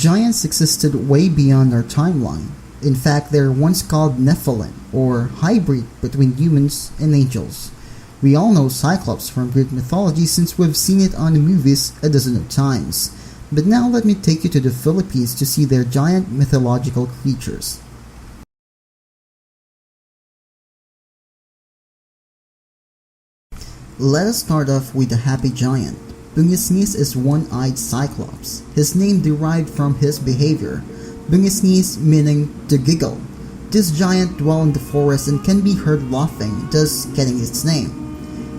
Giants existed way beyond our timeline. In fact, they were once called Nephilim, or hybrid between humans and angels. We all know Cyclops from Greek mythology since we've seen it on the movies a dozen of times. But now let me take you to the Philippines to see their giant mythological creatures. Let us start off with the happy giant. Bungisngis is one-eyed Cyclops. His name derived from his behavior. Bungisngis meaning to giggle. This giant dwells in the forest and can be heard laughing, thus getting its name.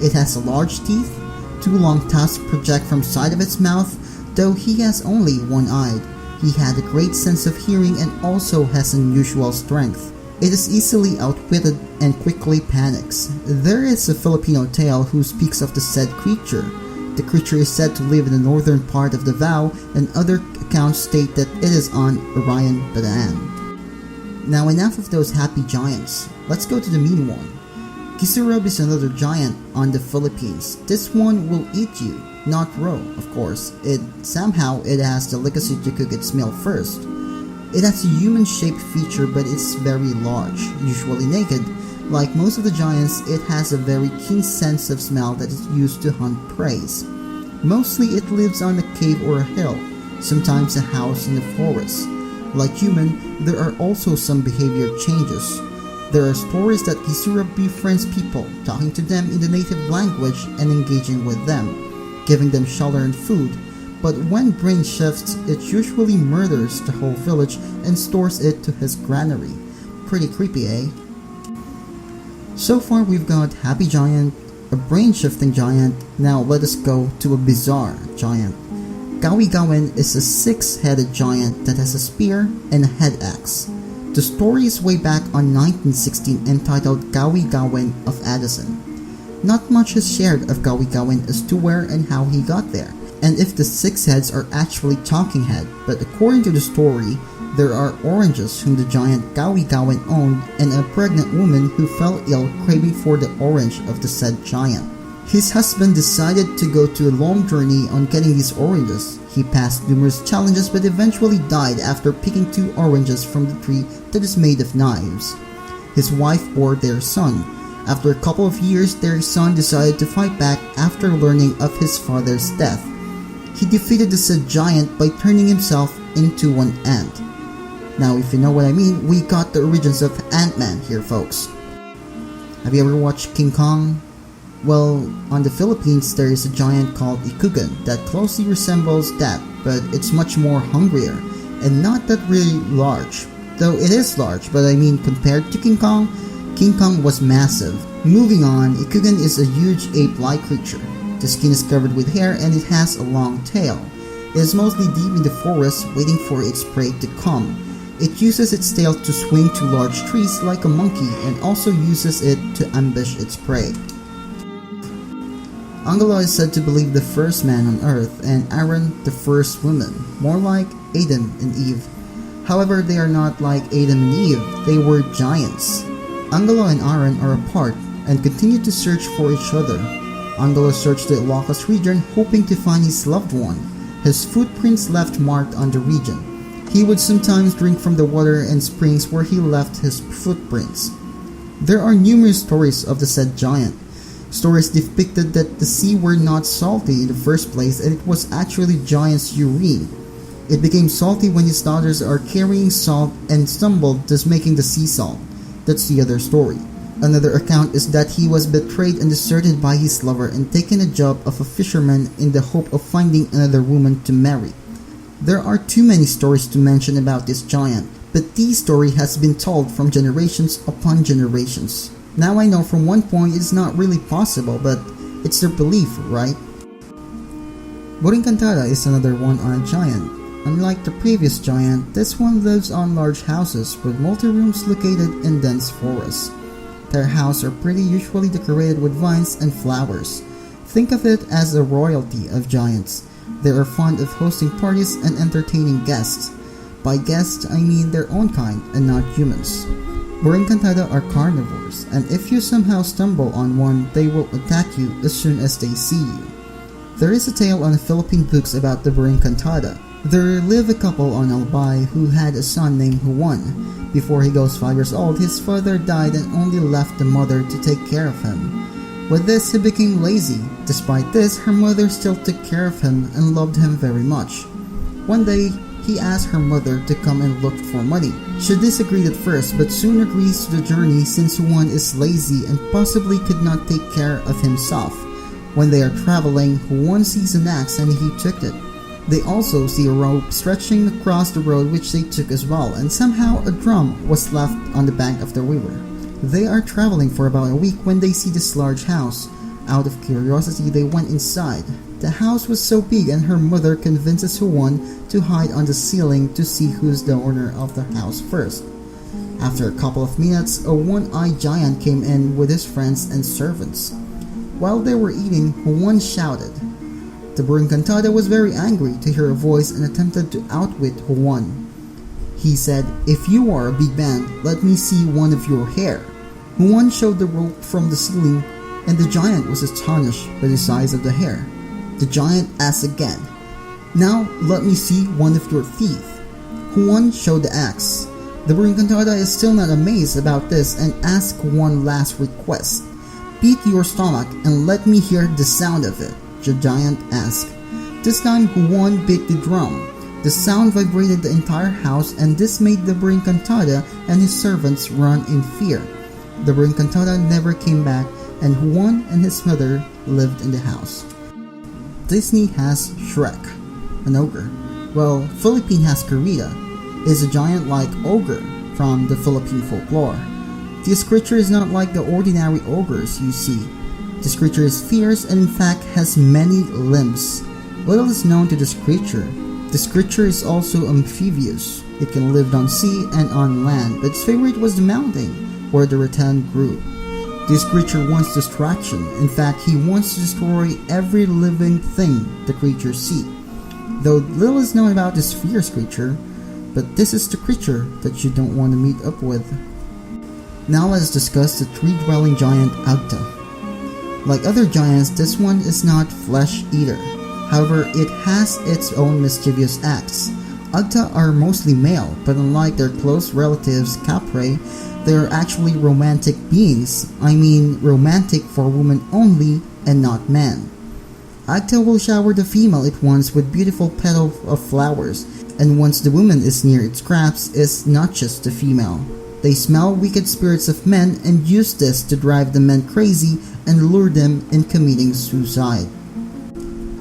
It has large teeth, 2 long tusks project from side of its mouth, though he has only one eye. He had a great sense of hearing and also has unusual strength. It is easily outwitted and quickly panics. There is a Filipino tale who speaks of the said creature. The creature is said to live in the northern part of Davao, and other accounts state that it is on Orion Bataan. Now enough of those happy giants. Let's go to the mean one. Gisurab is another giant on the Philippines. This one will eat you, not raw, of course. Somehow it has the delicacy to cook its meal first. It has a human-shaped feature, but it's very large, usually naked. Like most of the giants, it has a very keen sense of smell that is used to hunt prey. Mostly it lives on a cave or a hill, sometimes a house in the forest. Like human, there are also some behavior changes. There are stories that Gisurab befriends people, talking to them in the native language and engaging with them, giving them shelter and food. But when brain shifts, it usually murders the whole village and stores it to his granary. Pretty creepy, eh? So far we've got happy giant, a brain-shifting giant. Now let us go to a bizarre giant. Gawigawen is a 6-headed giant that has a spear and a head axe. The story is way back on 1916 entitled Gawigawen of Addison. Not much is shared of Gawigawen as to where and how he got there, and if the 6 heads are actually talking head, but according to the story, there are oranges whom the giant Gawigawen owned and a pregnant woman who fell ill craving for the orange of the said giant. His husband decided to go to a long journey on getting these oranges. He passed numerous challenges but eventually died after picking 2 oranges from the tree that is made of knives. His wife bore their son. After a couple of years, their son decided to fight back after learning of his father's death. He defeated the said giant by turning himself into an ant. Now if you know what I mean, we got the origins of Ant-Man here, folks. Have you ever watched King Kong? Well, on the Philippines there is a giant called Ikugan that closely resembles that, but it's much more hungrier and not that really large. Though it is large, but I mean compared to King Kong was massive. Moving on, Ikugan is a huge ape-like creature. The skin is covered with hair and it has a long tail. It is mostly deep in the forest waiting for its prey to come. It uses its tail to swing to large trees like a monkey and also uses it to ambush its prey. Angalo is said to believe the first man on earth and Aaron the first woman, more like Adam and Eve. However, they are not like Adam and Eve, they were giants. Angalo and Aaron are apart and continue to search for each other. Angalo searched the Ilocos region hoping to find his loved one. His footprints left marked on the region. He would sometimes drink from the water and springs where he left his footprints. There are numerous stories of the said giant. Stories depicted that the sea were not salty in the first place and it was actually giant's urine. It became salty when his daughters are carrying salt and stumbled, thus making the sea salt. That's the other story. Another account is that he was betrayed and deserted by his lover and taken a job of a fisherman in the hope of finding another woman to marry. There are too many stories to mention about this giant, but this story has been told from generations upon generations. Now I know from one point it's not really possible, but it's their belief, right? Buringcantada is another one-eyed giant. Unlike the previous giant, this one lives on large houses with multi-rooms located in dense forests. Their houses are pretty usually decorated with vines and flowers. Think of it as a royalty of giants. They are fond of hosting parties and entertaining guests. By guests, I mean their own kind and not humans. Buringcantada are carnivores, and if you somehow stumble on one, they will attack you as soon as they see you. There is a tale on the Philippine books about the Buringcantada. There lived a couple on Albay who had a son named Juan. Before he goes 5 years old, his father died and only left the mother to take care of him. With this, he became lazy. Despite this, her mother still took care of him and loved him very much. One day, he asked her mother to come and look for money. She disagreed at first but soon agrees to the journey since Juan is lazy and possibly could not take care of himself. When they are traveling, Juan sees an axe and he took it. They also see a rope stretching across the road which they took as well, and somehow a drum was left on the bank of the river. They are traveling for about a week when they see this large house. Out of curiosity, they went inside. The house was so big and her mother convinces Juan to hide on the ceiling to see who's the owner of the house first. After a couple of minutes, a one-eyed giant came in with his friends and servants. While they were eating, Juan shouted. The Buringcantada was very angry to hear a voice and attempted to outwit Juan. He said, "If you are a big man, let me see one of your hair." Juan showed the rope from the ceiling, and the giant was astonished by the size of the hair. The giant asked again, "Now let me see one of your teeth." Juan showed the axe. The Buringcantada is still not amazed about this and asks one last request. "Beat your stomach and let me hear the sound of it," the giant asked. This time Juan beat the drum. The sound vibrated the entire house and this made the Buringcantada and his servants run in fear. The Buringcantada never came back and Juan and his mother lived in the house. Disney has Shrek, an ogre. Well, Philippine has Karita, is a giant-like ogre from the Philippine folklore. This creature is not like the ordinary ogres you see. This creature is fierce and in fact has many limbs. Little is known to this creature. This creature is also amphibious. It can live on sea and on land, but its favorite was the mountain, where the rattan grew. This creature wants destruction. In fact, he wants to destroy every living thing the creatures see. Though little is known about this fierce creature, but this is the creature that you don't want to meet up with. Now let's discuss the tree-dwelling giant Agta. Like other giants, this one is not flesh-eater. However, it has its own mischievous acts. Agta are mostly male, but unlike their close relatives Capre, they are actually romantic beings. I mean romantic for women only and not men. Agta will shower the female it wants with beautiful petals of flowers, and once the woman is near its crabs, is not just the female. They smell wicked spirits of men and use this to drive the men crazy and lure them in committing suicide.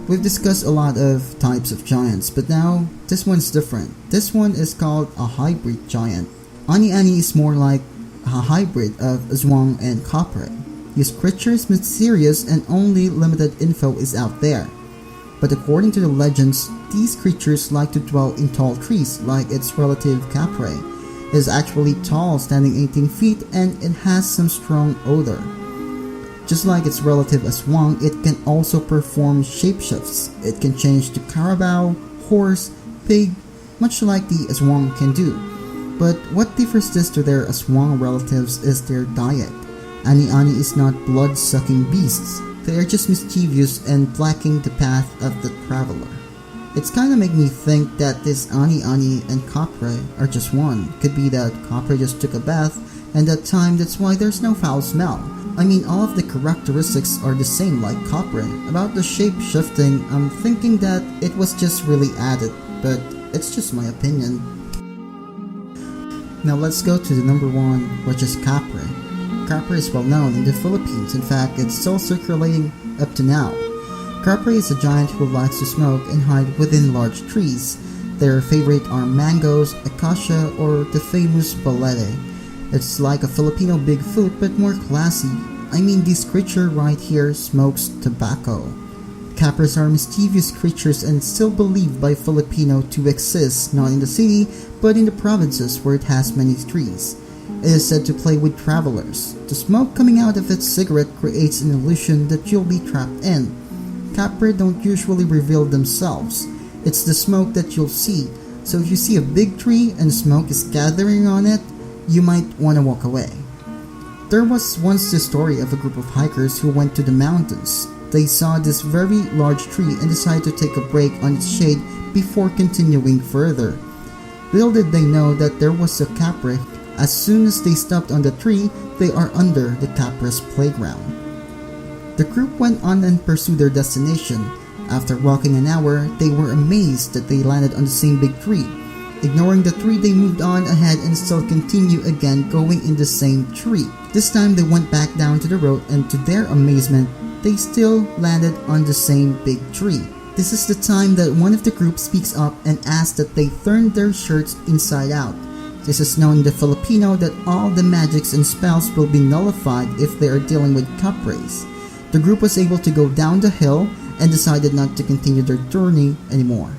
We've discussed a lot of types of giants, but now this one's different. This one is called a hybrid giant. Anani is more like a hybrid of Aswang and Kapre. This creature is mysterious and only limited info is out there. But according to the legends, these creatures like to dwell in tall trees like its relative Capre. It is actually tall, standing 18 feet, and it has some strong odor. Just like its relative Aswang, it can also perform shapeshifts. It can change to carabao, horse, pig, much like the Aswang can do. But what differs this to their Aswang relatives is their diet. Ani is not blood-sucking beasts. They are just mischievous and blocking the path of the traveler. It's kinda make me think that this Ani and Kapre are just one. Could be that Kapre just took a bath and that time that's why there's no foul smell. I mean, all of the characteristics are the same like Kapre. About the shape shifting, I'm thinking that it was just really added, but it's just my opinion. Now let's go to the number one, which is Capre. Capre is well known in the Philippines. In fact, it's still circulating up to now. Capre is a giant who likes to smoke and hide within large trees. Their favorite are mangoes, acacia, or the famous balete. It's like a Filipino Bigfoot but more classy. I mean, this creature right here smokes tobacco. Capres are mischievous creatures and still believed by Filipino to exist not in the city but in the provinces where it has many trees. It is said to play with travelers. The smoke coming out of its cigarette creates an illusion that you'll be trapped in. Capre don't usually reveal themselves. It's the smoke that you'll see. So if you see a big tree and smoke is gathering on it, you might want to walk away. There was once the story of a group of hikers who went to the mountains. they saw this very large tree and decided to take a break on its shade before continuing further. Little did they know that there was a Capre. As soon as they stepped on the tree, they are under the Capre's playground. The group went on and pursued their destination. After walking an hour, they were amazed that they landed on the same big tree. Ignoring the tree, they moved on ahead and still continue again going in the same tree. This time they went back down to the road, and to their amazement, they still landed on the same big tree. This is the time that one of the group speaks up and asks that they turn their shirts inside out. This is known in the Filipino that all the magics and spells will be nullified if they are dealing with Capres. The group was able to go down the hill and decided not to continue their journey anymore.